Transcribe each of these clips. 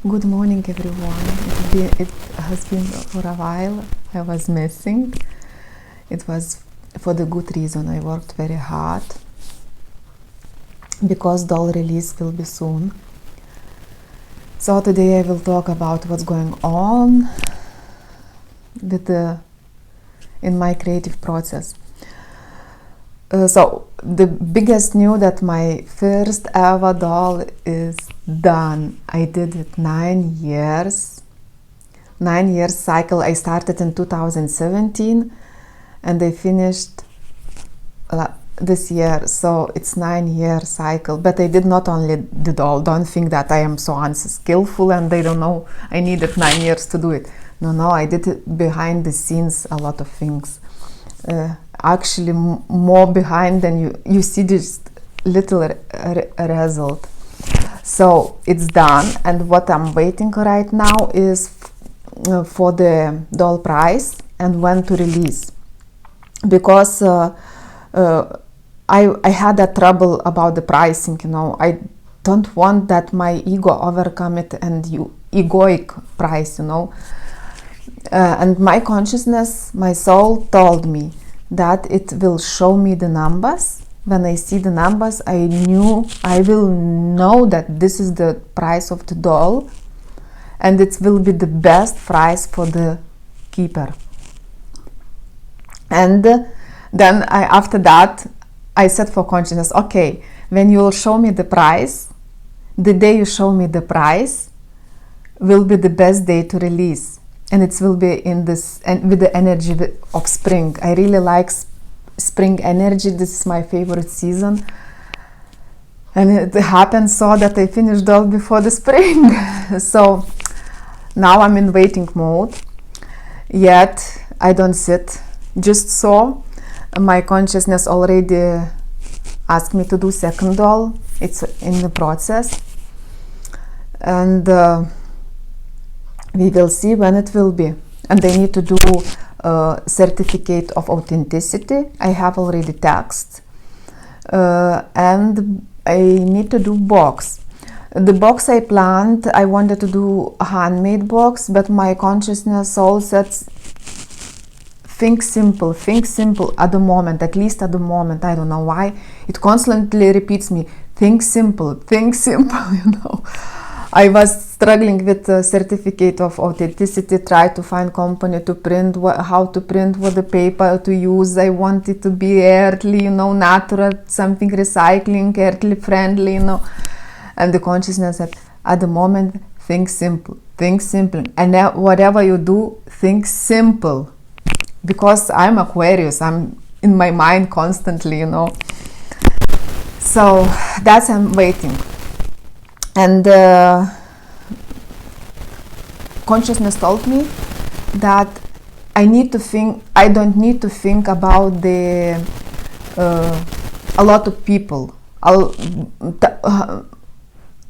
Good morning, everyone. It has been for a while. I was missing. It was for the good reason. I worked very hard because doll release will be soon. So today I will talk about what's going on with in my creative process. So the biggest news that my first ever doll is done. I did it 9 years. 9 years cycle. I started in 2017 and I finished this year. So it's 9 year cycle. But I did not only the doll. Don't think that I am so unskillful and I don't know. I needed 9 years to do it. No, I did it behind the scenes, a lot of things. Actually more behind than you see this little result. So it's done, and what I'm waiting right now is for the doll price and when to release, because I had that trouble about the pricing. I don't want that my ego overcome it and egoic price, and my consciousness, my soul told me that it will show me the numbers. When I see the numbers, I will know that this is the price of the doll and it will be the best price for the keeper. And then after that I said for consciousness, okay, when you will show me the price, the day you show me the price will be the best day to release. And it will be in this, and with the energy of spring. I really like spring energy. This is my favorite season. And it happened so that I finished all before the spring. So now I'm in waiting mode. Yet I don't sit just so. My consciousness already asked me to do second doll. It's in the process. And we will see when it will be. And I need to do a certificate of authenticity. I have already text. And I need to do box. The box I planned, I wanted to do a handmade box, but my consciousness soul said, think simple at the moment, at least at the moment. I don't know why. It constantly repeats me, think simple, I was struggling with the certificate of authenticity, try to find company to print, how to print, what the paper to use. I want it to be earthly, natural, something recycling, earthly friendly, And the consciousness said, at the moment, think simple. And whatever you do, think simple. Because I'm Aquarius, I'm in my mind constantly, So that's I'm waiting. And consciousness told me that I don't need to think about a lot of people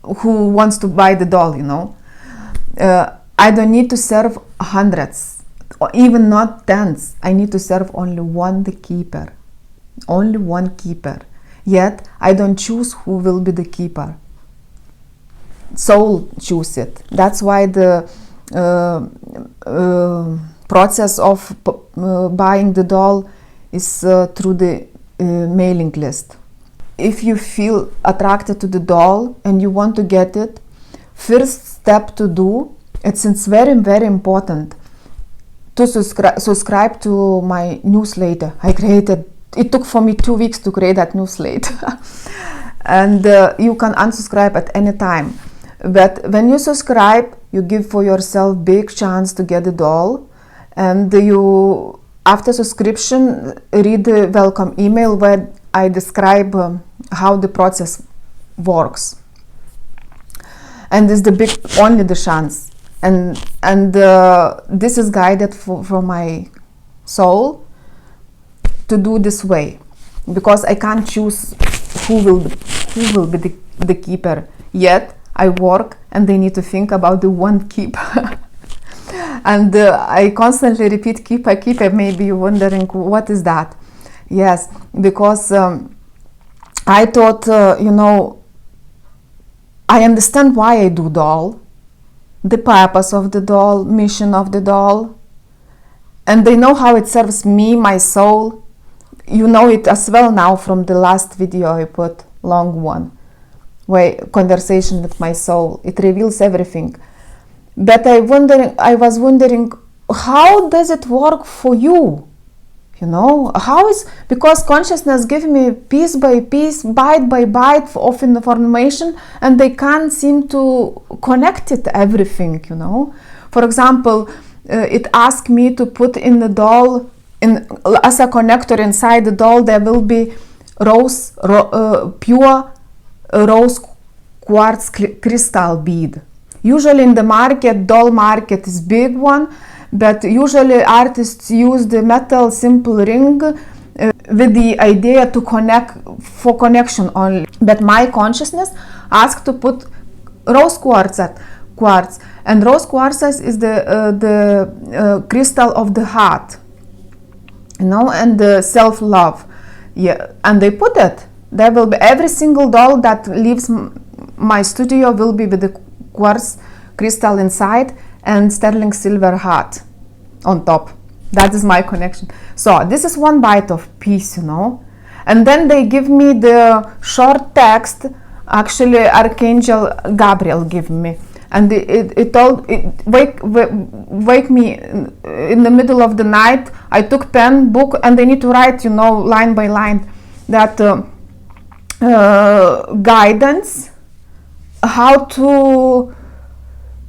who wants to buy the doll, I don't need to serve hundreds, or even not tens. I need to serve only one keeper. Yet I don't choose who will be the keeper. Soul choose it. That's why the process of buying the doll is through the mailing list. If you feel attracted to the doll and you want to get it, first step to do, it's very, very important to subscribe to my newsletter. It took for me 2 weeks to create that newsletter. And you can unsubscribe at any time. But when you subscribe, you give for yourself big chance to get the doll. And you, after subscription, read the welcome email where I describe how the process works. And this is only the chance. And this is guided from my soul to do this way, because I can't choose who will be the keeper. Yet I work and they need to think about the one keeper. And I constantly repeat keeper. Maybe you're wondering what is that? Yes, because I thought, I understand why I do doll, the purpose of the doll, mission of the doll, and they know how it serves me, my soul. You know it as well now from the last video I put, long one, where conversation with my soul. It reveals everything. But I was wondering, how does it work for you? You know, how is, because consciousness gives me piece by piece, bite by bite of information, and they can't seem to connect it everything, you know. For example, it asked me to put in the doll, as a connector inside the doll, there will be pure rose quartz crystal bead. Usually in the market, doll market is big one, but usually artists use the metal simple ring with the idea to connect, for connection only. But my consciousness asked to put rose quartz, and rose quartz is the crystal of the heart, you know, and the self-love. Yeah, and they put it. There will be every single doll that leaves my studio will be with the quartz crystal inside and sterling silver heart on top. That is my connection. So this is one bite of piece, you know. And then they give me the short text. Actually, Archangel Gabriel gave me, and it wake me in the middle of the night. I took pen, book, and they need to write, you know, line by line, that guidance, how to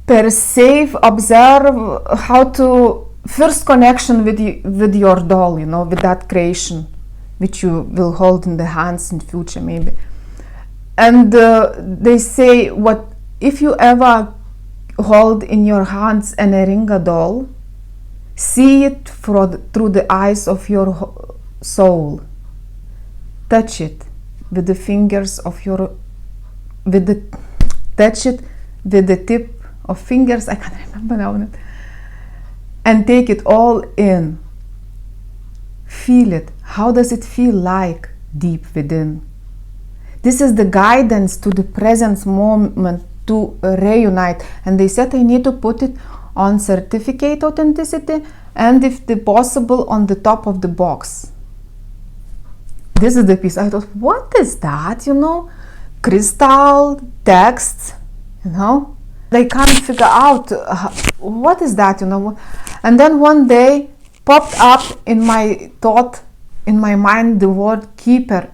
perceive, observe, how to first connection with your doll, you know, with that creation which you will hold in the hands in future maybe. And they say, what if you ever hold in your hands an Eringa doll, see it through the eyes of your soul, touch it with the fingers of your, touch it with the tip of fingers, I can't remember now, and take it all in. Feel it. How does it feel like deep within? This is the guidance to the present moment, to reunite. And they said I need to put it on certificate authenticity, and if possible on the top of the box. This is the piece. I thought, what is that, you know? Crystal, text, you know? They can't figure out what is that, you know. And then one day popped up in my thought, in my mind, the word keeper,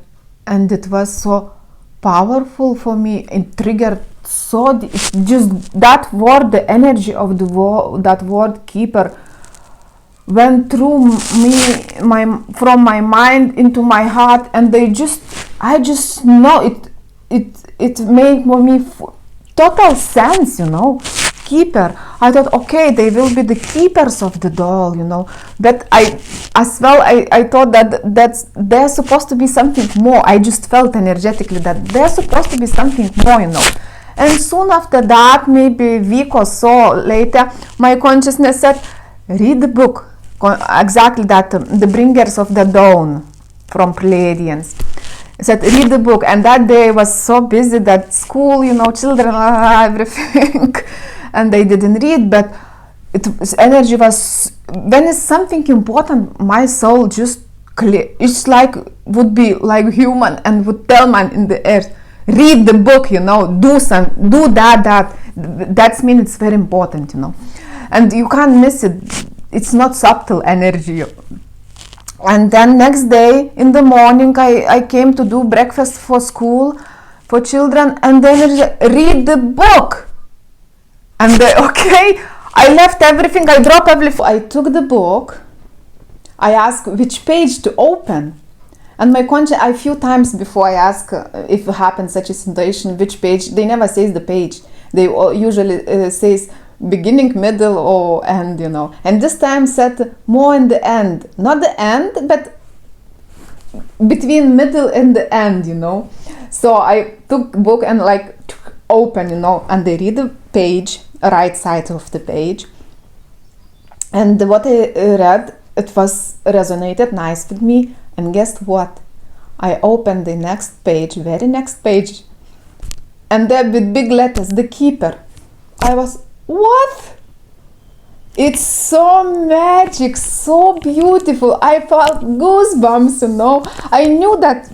and it was so powerful for me. It triggered so just that word, the energy of that word keeper went through me, from my mind into my heart, and I just know it made for me total sense, you know. Keeper. I thought, okay, they will be the keepers of the doll, you know. But I thought that there's supposed to be something more. I just felt energetically that there's supposed to be something more, you know. And soon after that, maybe a week or so later, my consciousness said, read the book. Exactly that, The Bringers of the Dawn from Pleiadians. I said, read the book. And that day I was so busy that school, you know, children, everything. And they didn't read, but energy was, when it's something important, my soul just clear. It's like, would be like human and would tell man in the earth, read the book, you know, do that means it's very important, you know. And you can't miss it. It's not subtle energy. And then next day in the morning, I came to do breakfast for school, for children, and then read the book. And okay, I left everything, I dropped everything. I took the book, I asked which page to open. And my conscience, a few times before I ask if it happens such a situation, which page, they never says the page. They usually says beginning, middle, or end, you know. And this time said more in the end. Not the end, but between middle and the end, you know. So I took book and like open, you know, and they read the page, right side of the page. And what I read, it was resonated nice with me. And guess what? I opened the next page, very next page, and there with big letters, the keeper. I was, what? It's so magic, so beautiful. I felt goosebumps, you know. I knew that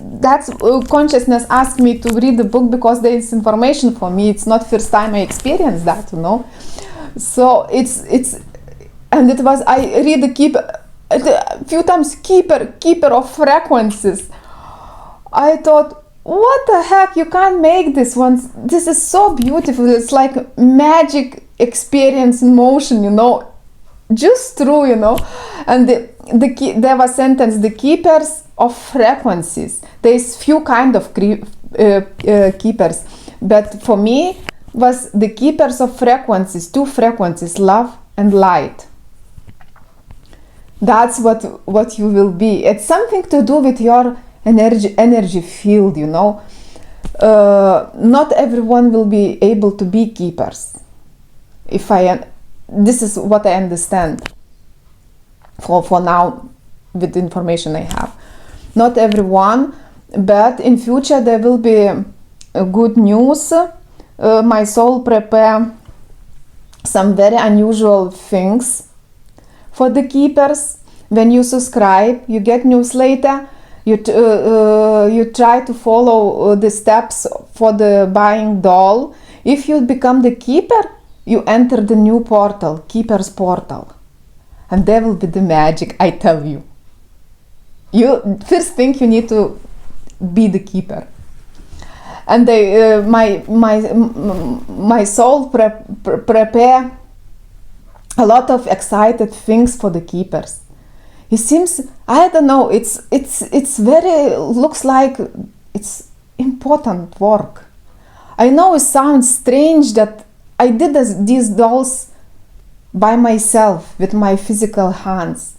consciousness asked me to read the book because there is information for me. It's not first time I experienced that, you know. So and it was, I read the keeper a few times, keeper of frequencies. I thought, what the heck, you can't make this one. This is so beautiful. It's like magic experience in motion, you know. Just true, you know. And there was sentence, the keepers of frequencies. There's few kind of keepers, but for me was the keepers of frequencies, two frequencies, love and light. That's what you will be. It's something to do with your energy field, you know. Not everyone will be able to be keepers. This is what I understand for now with the information I have. Not everyone, but in future there will be good news. My soul prepare some very unusual things for the keepers. When you subscribe, you get newsletter. You try to follow the steps for the buying doll. If you become the keeper, you enter the new portal, Keeper's Portal. And there will be the magic, I tell you. First thing, you need to be the keeper. And my soul prepare a lot of excited things for the keepers. It seems, I don't know, it's very, looks like it's important work. I know it sounds strange that I did these dolls by myself with my physical hands.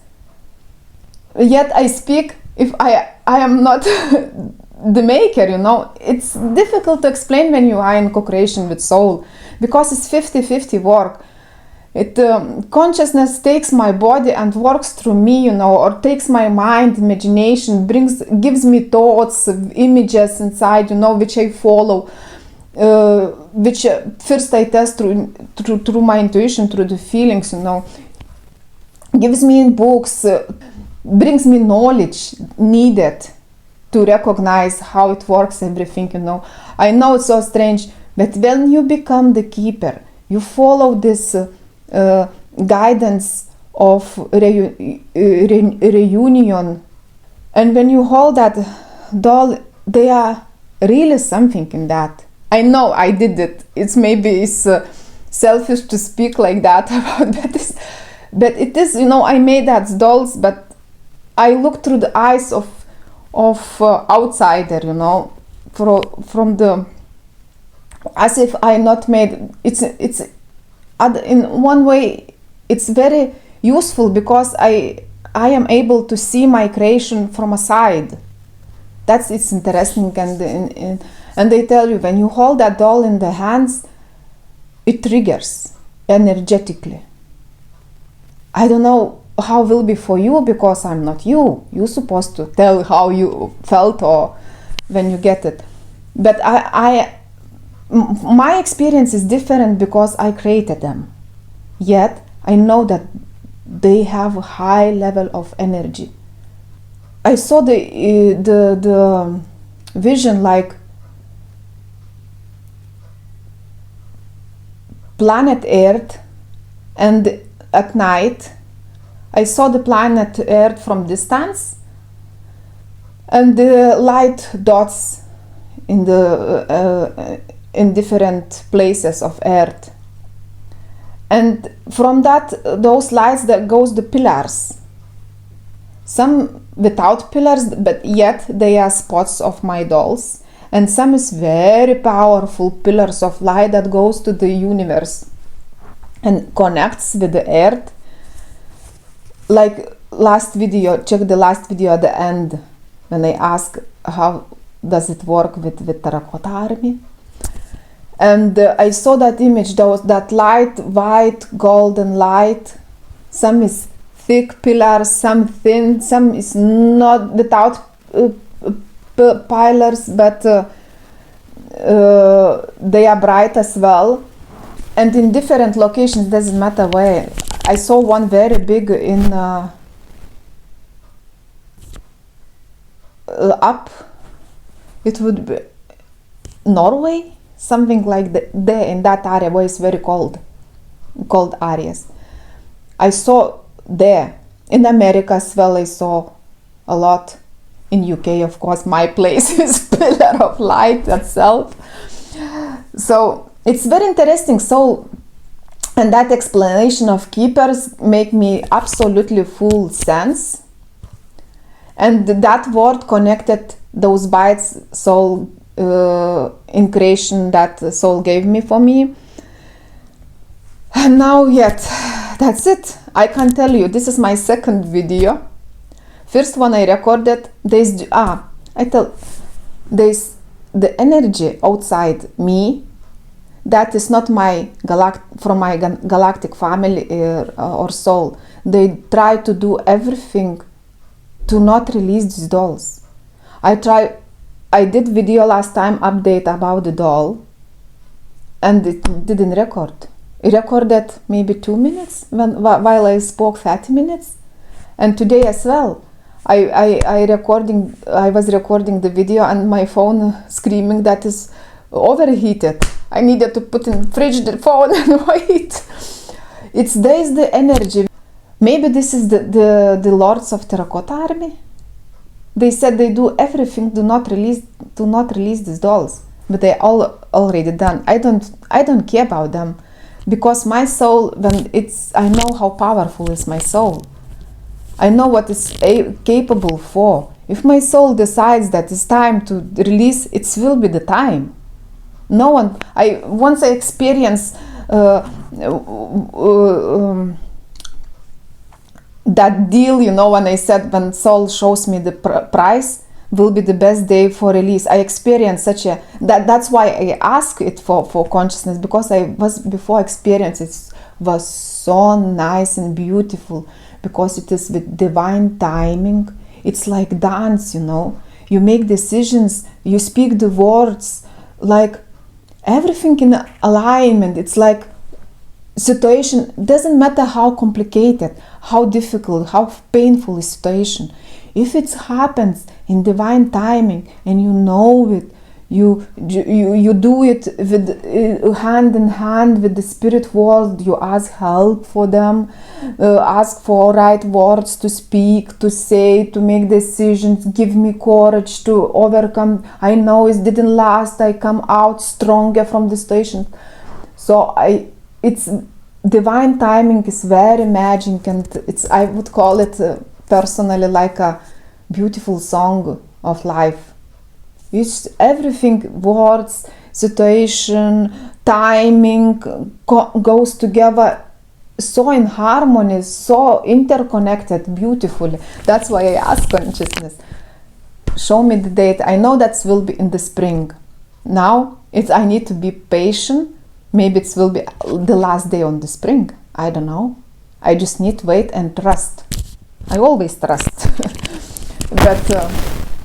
Yet I speak if I am not the maker, you know. It's difficult to explain when you are in co-creation with soul, because it's 50-50 work. Consciousness takes my body and works through me, you know, or takes my mind, imagination, gives me thoughts, images inside, you know, which I follow. Which first I test through my intuition, through the feelings, you know, gives me in books, brings me knowledge needed to recognize how it works, everything, you know. I know it's so strange, but when you become the keeper, you follow this guidance of reunion, and when you hold that doll, they are really something in that. I know I did it. It's selfish to speak like that about that, but it is, you know, I made that dolls, but I look through the eyes of outsider, you know, from the, as if I not made. It's in one way it's very useful because I am able to see my creation from a side. It's interesting, and they tell you when you hold that doll in the hands, it triggers energetically. I don't know how it will be for you because I'm not you. You're supposed to tell how you felt or when you get it. But my experience is different because I created them. Yet I know that they have a high level of energy. I saw the vision like planet Earth, and at night I saw the planet Earth from distance, and the light dots in different places of Earth, and from those lights there goes the pillars. Some without pillars, but yet they are spots of my dolls, and some is very powerful pillars of light that goes to the universe and connects with the earth. Like last video, check the last video at the end when I ask how does it work with Terracotta Army, and I saw that image, that light, white golden light. Some is thick pillars, some thin, some is not without pillars, but they are bright as well. And in different locations, doesn't matter where. I saw one very big in up, it would be Norway, something like that, there in that area where it's very cold areas. I saw there. In America as well, I saw a lot. In UK, of course, my place is Pillar of Light itself. So it's very interesting. So, and that explanation of keepers make me absolutely full sense. And that word connected those bites soul in creation that soul gave me for me. And now yet, that's it. I can tell you, this is my second video. First one I recorded, there's the energy outside me that is not from my galactic family or soul. They try to do everything to not release these dolls. I did video last time update about the doll, and it didn't record. It recorded maybe 2 minutes while I spoke 30 minutes. And today as well, I was recording the video and my phone screaming that is overheated. I needed to put in fridge the phone and wait. There's the energy. Maybe this is the lords of Terracotta Army. They said they do everything to not release these dolls, but they all already done. I don't care about them, because my soul, I know how powerful is my soul. I know what it's capable for. If my soul decides that it's time to release, it will be the time. No one. Once I experience that deal, when I said when soul shows me the price will be the best day for release. I experienced that's why I ask it for consciousness, because I was before experience. It was so nice and beautiful, because it is with divine timing. It's like dance, you make decisions, you speak the words, like everything in alignment. It's like situation, doesn't matter how complicated, how difficult, how painful a situation. If it happens in divine timing and you know it, you do it with hand in hand with the spirit world. You ask help for them, ask for right words to speak, to say, to make decisions. Give me courage to overcome. I know it didn't last. I come out stronger from the situation. So it's divine timing is very magic, and I would call it personally like a beautiful song of life. It's everything, words, situation, timing goes together so in harmony, so interconnected beautifully. That's why I ask consciousness, show me the date. I know that will be in the spring. Now I need to be patient. Maybe it will be the last day on the spring. I don't know. I just need to wait and trust. I always trust. But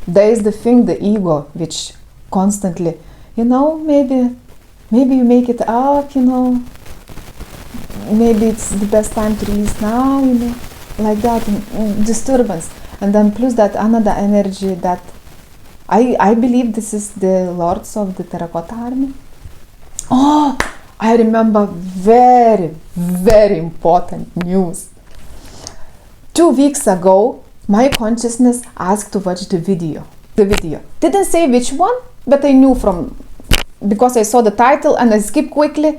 there is the thing, the ego, which constantly, maybe you make it up, maybe it's the best time to release now, like that, disturbance. And then plus that another energy that I believe this is the lords of the Terracotta Army. Oh, I remember very, very important news. 2 weeks ago, my consciousness asked to watch the video. Didn't say which one, but I knew because I saw the title and I skipped quickly.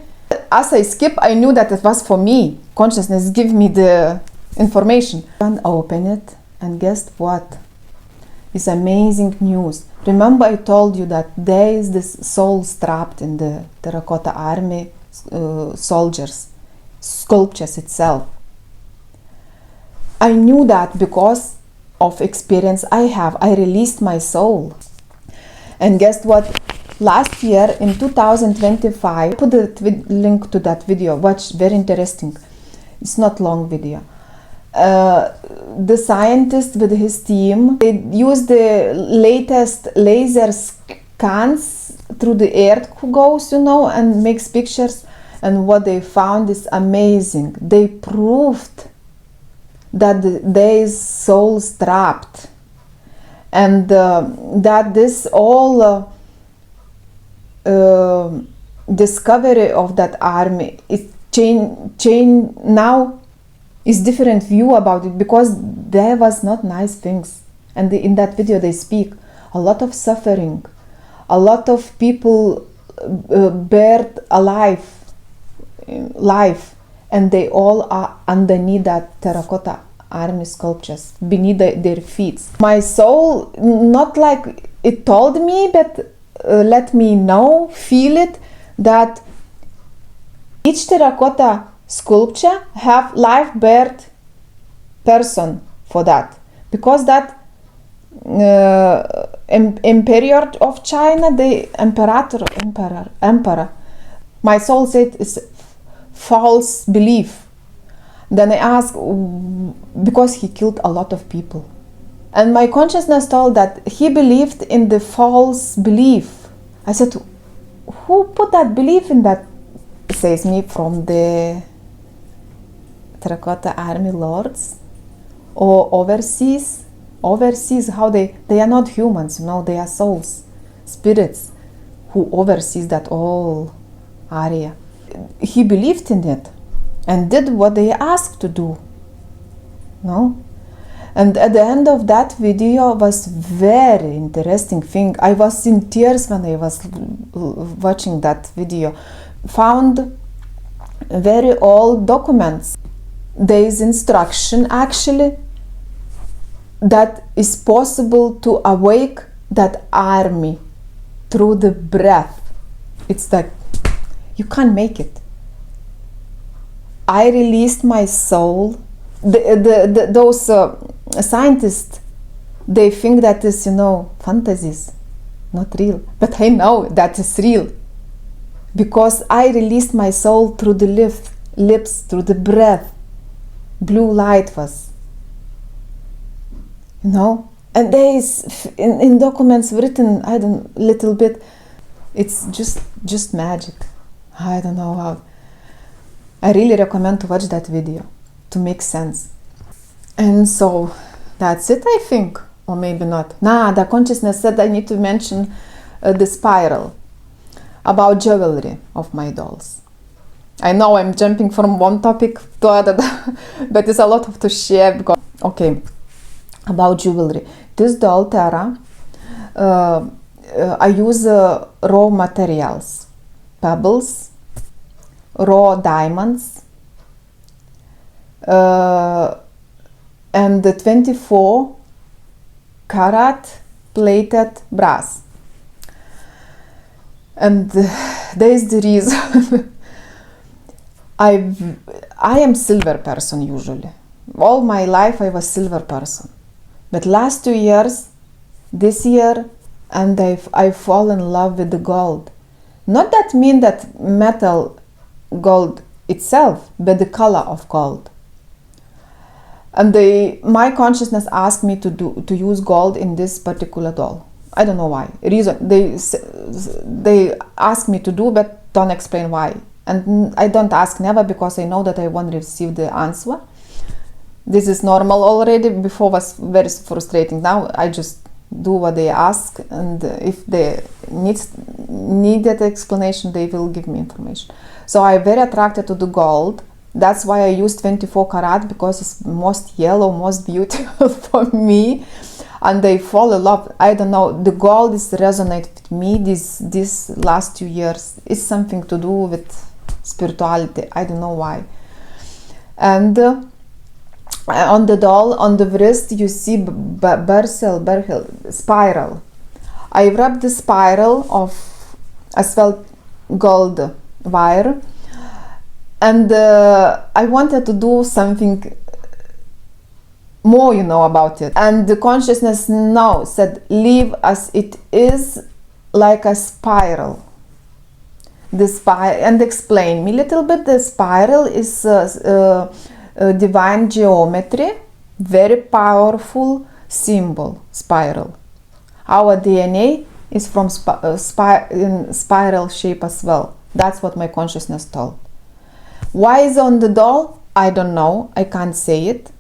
As I skipped, I knew that it was for me. Consciousness give me the information. And open it, and guess what? It's amazing news. Remember I told you that there is this soul trapped in the Terracotta Army soldiers, sculptures itself. I knew that because of experience I have. I released my soul. And guess what? Last year in 2025, I put the link to that video. Watch, very interesting. It's not long video. The scientist with his team, they used the latest laser scans through the earth goes, and makes pictures. And what they found is amazing. They proved that there is souls trapped, and that this all discovery of that army is change now is different view about it, because there was not nice things, and in that video they speak a lot of suffering, a lot of people buried alive, and they all are underneath that terracotta army sculptures, beneath their feet. My soul, not like it told me, but let me know, feel it, that each terracotta sculpture have live birth person for that, because that emperor of China, the emperor, my soul said it's false belief. Then I asked, because he killed a lot of people, and my consciousness told that he believed in the false belief. I said, who put that belief in that? Says me, from the Terracotta Army lords or overseas, how they are not humans, they are souls, spirits who oversees that whole area. He believed in it and did what they asked to do. And at the end of that video was very interesting thing. I was in tears when I was watching that video. Found very old documents. There is instruction actually that is possible to awake that army through the breath. It's like you can't make it. I released my soul. Those scientists, they think that is, fantasies, not real. But I know that is real, because I released my soul through the lips, through the breath. Blue light was, and there is in documents written, little bit. It's just magic. I don't know how. I really recommend to watch that video to make sense. And so that's it, I think, or maybe not. The consciousness said I need to mention the spiral about jewelry of my dolls. I know I'm jumping from one topic to other, but it's a lot of to share. Because, okay, about jewelry. This doll, Terra, I use raw materials, pebbles, raw diamonds, and the 24 karat plated brass. And there is the reason. I am silver person usually. All my life I was silver person. But last 2 years, this year, and I fall in love with the gold. Not that mean that metal gold itself, but the color of gold. And my consciousness asked me to use gold in this particular doll. I don't know why. Reason they asked me to do, but don't explain why. And I don't ask never, because I know that I won't receive the answer. This is normal already. Before was very frustrating. Now I just do what they ask, and if they need that explanation, they will give me information. So I'm very attracted to the gold. That's why I use 24 karat, because it's most yellow, most beautiful for me. And they fall in love. I don't know, the gold is resonate with me this last 2 years. It's something to do with spirituality. I don't know why. And on the doll, on the wrist, you see spiral. I wrapped the spiral of as well gold wire, and I wanted to do something more, about it. And the consciousness now said, leave as it is, like a spiral. And explain me a little bit. The spiral is divine geometry, very powerful symbol, spiral. Our DNA is from in spiral shape as well. That's what my consciousness told. Why is on the doll? I don't know. I can't say it.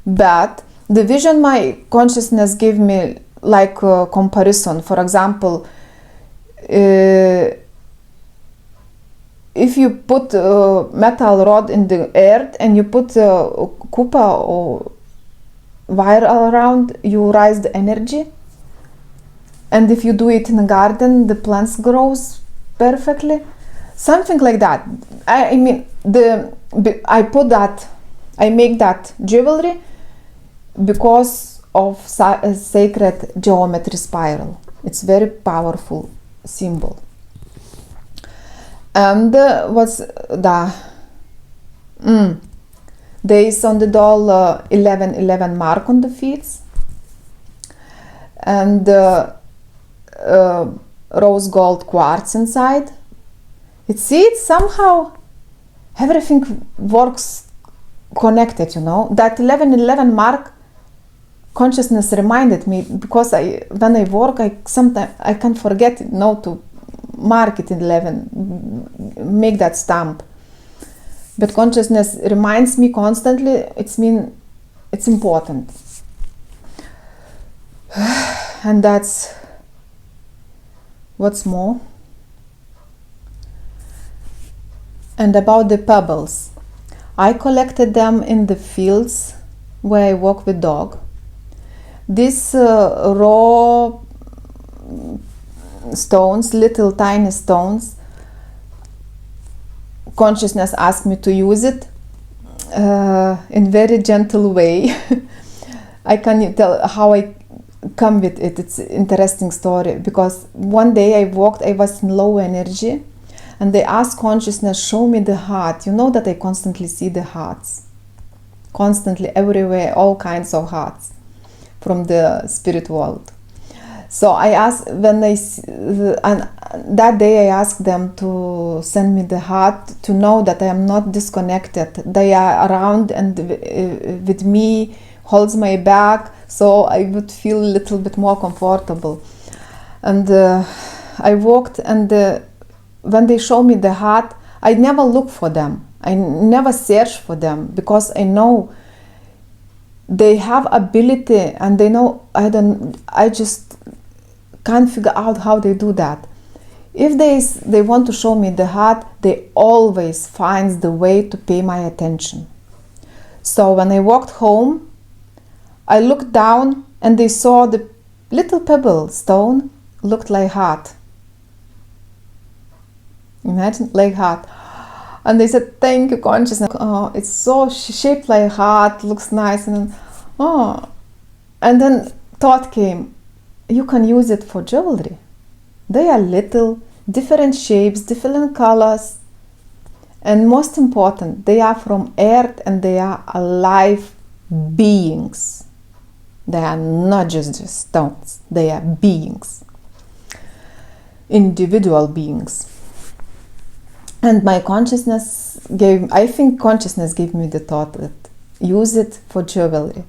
But the vision my consciousness gave me, like a comparison. For example, if you put a metal rod in the earth and you put a kupa or wire around, you raise the energy. And if you do it in a garden, the plants grows perfectly. Something like that. I mean, I make that jewelry because of sacred geometry spiral. It's very powerful symbol. And what's the there is on the doll 1111 mark on the feet, and rose gold quartz inside. It's somehow everything works connected, you know. That 1111 mark consciousness reminded me, because when I work, sometimes I can forget, to mark it in 11, make that stamp. But consciousness reminds me constantly. It's important. And that's what's more. And about the pebbles, I collected them in the fields where I walk with dog. These raw stones, little tiny stones, consciousness asked me to use it in very gentle way. I can tell how I come with it. It's an interesting story, because one day I was in low energy, and they asked consciousness, show me the heart. You know that I constantly see the hearts, constantly everywhere, all kinds of hearts from the spirit world. So I asked, and that day I asked them to send me the heart, to know that I am not disconnected. They are around and with me, holds my back, so I would feel a little bit more comfortable. And I walked, and when they show me the heart, I never look for them. I never search for them, because I know they have ability, and they know I just can't figure out how they do that. If they want to show me the heart, they always find the way to pay my attention. So when I walked home, I looked down, and they saw the little pebble stone looked like heart. Imagine, like heart. And they said, thank you, consciousness. Oh, it's so shaped like heart, looks nice. And then thought came, you can use it for jewelry. They are little, different shapes, different colors. And most important, they are from earth, and they are alive beings. They are not just stones. They are beings. Individual beings. And my consciousness consciousness gave me the thought that use it for jewelry.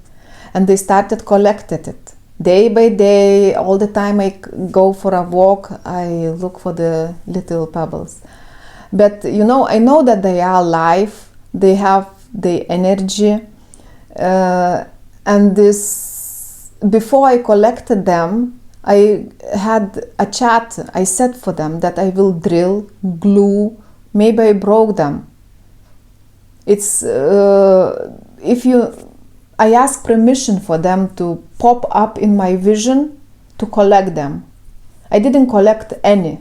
And they started collecting it. Day by day, all the time I go for a walk, I look for the little pebbles. But I know that they are alive, they have the energy. And before I collected them, I had a chat. I said for them that I will drill, glue. Maybe I broke them. I ask permission for them to pop up in my vision to collect them. I didn't collect any.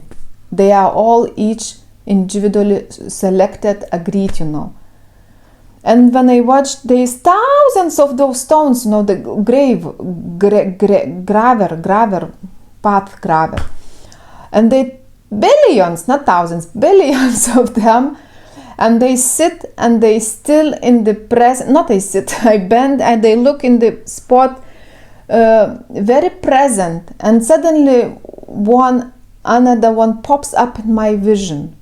They are all each individually selected, agreed, And when I watched, there's thousands of those stones, the path graver. And they billions, not thousands, billions of them, and they sit, and they still in the present. Not I sit, I bend, and they look in the spot, very present. And suddenly another one pops up in my vision.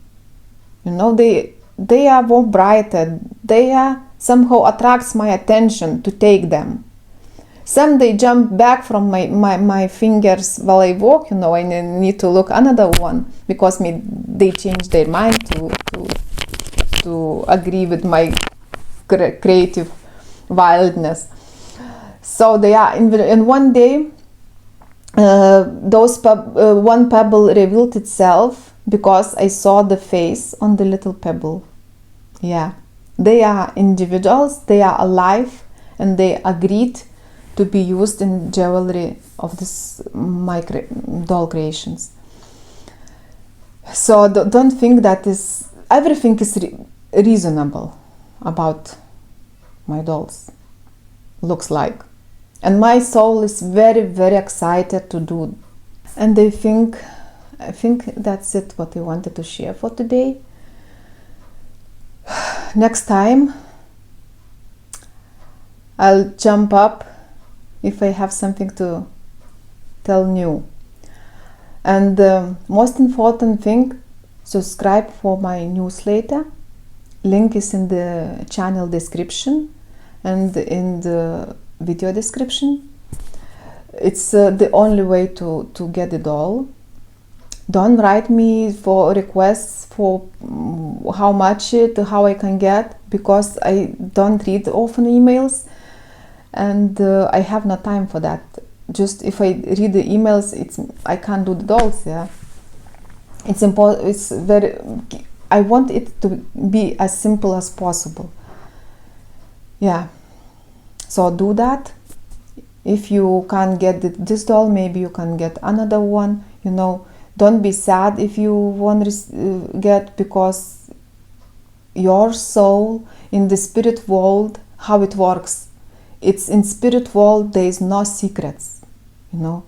They are more brighter. They are somehow attracts my attention to take them. Some they jump back from my fingers while I walk, I need to look another one, because they change their mind to to agree with my creative wildness. So they are in one day, one pebble revealed itself because I saw the face on the little pebble. Yeah, they are individuals, they are alive, and they agreed to be used in jewelry of this my doll creations. So don't think that everything is reasonable about my dolls, looks like. And my soul is very, very excited to do. And I think that's it, what I wanted to share for today. Next time I'll jump up if I have something to tell new. And the most important thing, subscribe for my newsletter. Link is in the channel description and in the video description. It's the only way to get the doll. Don't write me for requests for how much how I can get, because I don't read often emails, and I have no time for that. Just if I read the emails, I can't do the dolls. Yeah, it's important. It's very. I want it to be as simple as possible. Yeah, so do that. If you can't get this doll, maybe you can get another one. You know, don't be sad if you won't get, because your soul in the spirit world, how it works. It's in spirit world, there is no secrets. You know,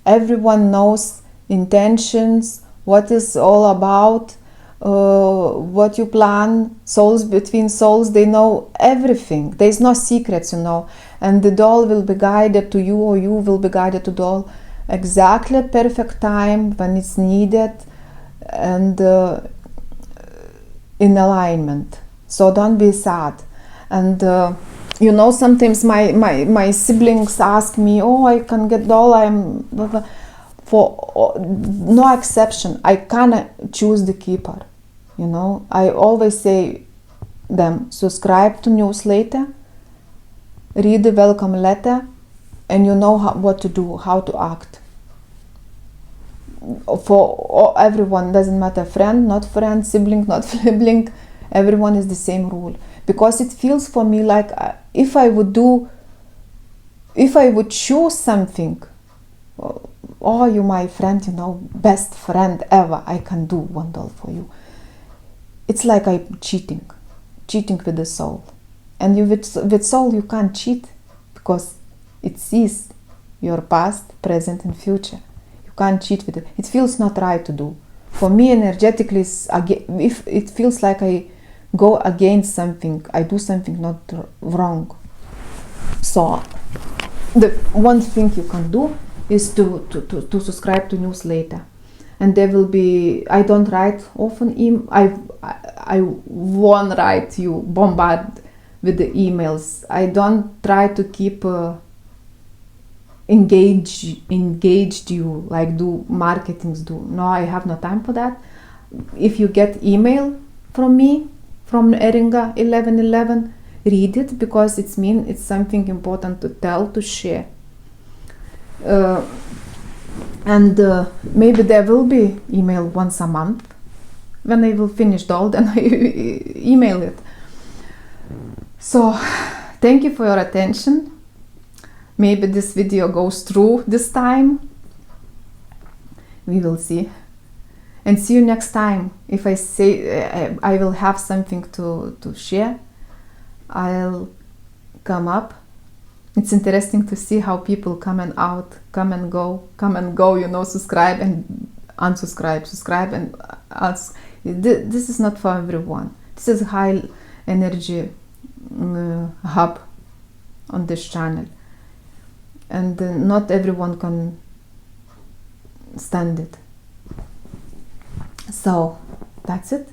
everyone knows intentions, what is all about, what you plan, souls between souls, they know everything. There is no secrets, you know, and the doll will be guided to you, or you will be guided to doll exactly at perfect time when it's needed, and in alignment. So don't be sad. And you know, sometimes my siblings ask me, oh, I can get doll, I'm for no exception, I cannot choose the keeper. You know, I always say them, subscribe to newsletter, read the welcome letter, and you know what to do, how to act. For everyone, doesn't matter, friend, not friend, sibling, not sibling, everyone is the same rule. Because it feels for me like if I would choose something, oh, you my friend, you know, best friend ever, I can do one doll for you. It's like I'm cheating with the soul. And with soul you can't cheat, because it sees your past, present and future. You can't cheat with it. It feels not right to do. For me, energetically, if it feels like I go against something, I do something not wrong. So the one thing you can do is to subscribe to newsletter, and there will be, I don't write often I won't write you bombard with the emails. I don't try to keep engaged you like do marketings do. No, I have no time for that. If you get email from me, from Eringa 1111, read it, because it's something important to tell, to share. And maybe there will be email once a month. When I will finish doll, then I email it. So thank you for your attention. Maybe this video goes through this time. We will see. And see you next time. If I say I will have something to share, I'll come up. It's interesting to see how people come and out, come and go, you know, subscribe and unsubscribe, subscribe and this is not for everyone. This is high energy hub on this channel, and not everyone can stand it. So that's it.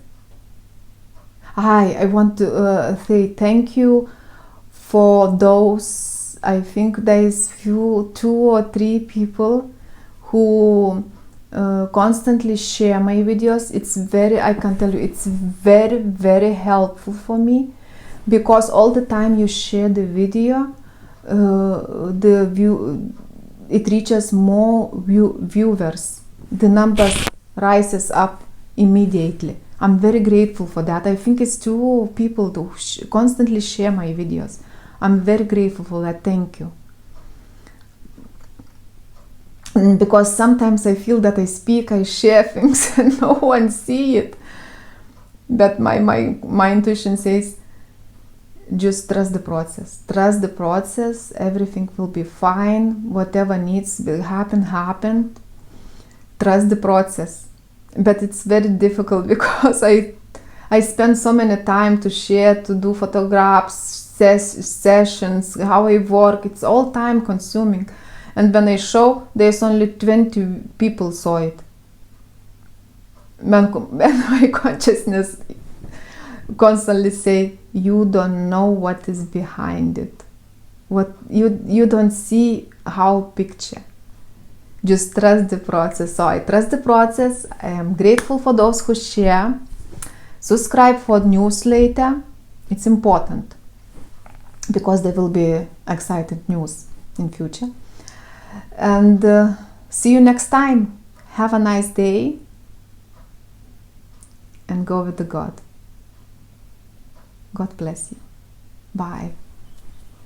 I want to say thank you for those, I think there is two or three people who constantly share my videos. It's very, I can tell you, it's very, very helpful for me, because all the time you share the video, it reaches more viewers. The numbers rises up immediately. I'm very grateful for that. I think it's two people to constantly share my videos. I'm very grateful for that. Thank you. Because sometimes I feel that I speak, I share things and no one see it. But my intuition says, just trust the process. Trust the process. Everything will be fine. Whatever needs to happen, happened. Trust the process. But it's very difficult because I spend so many time to share, to do photographs, sessions, how I work. It's all time consuming. And when I show, there's only 20 people saw it. When my consciousness constantly say, you don't know what is behind it. What you don't see how picture. Just trust the process. So I trust the process. I am grateful for those who share. Subscribe for newsletter. It's important because there will be exciting news in future. And see you next time. Have a nice day and go with the God. God bless you. Bye.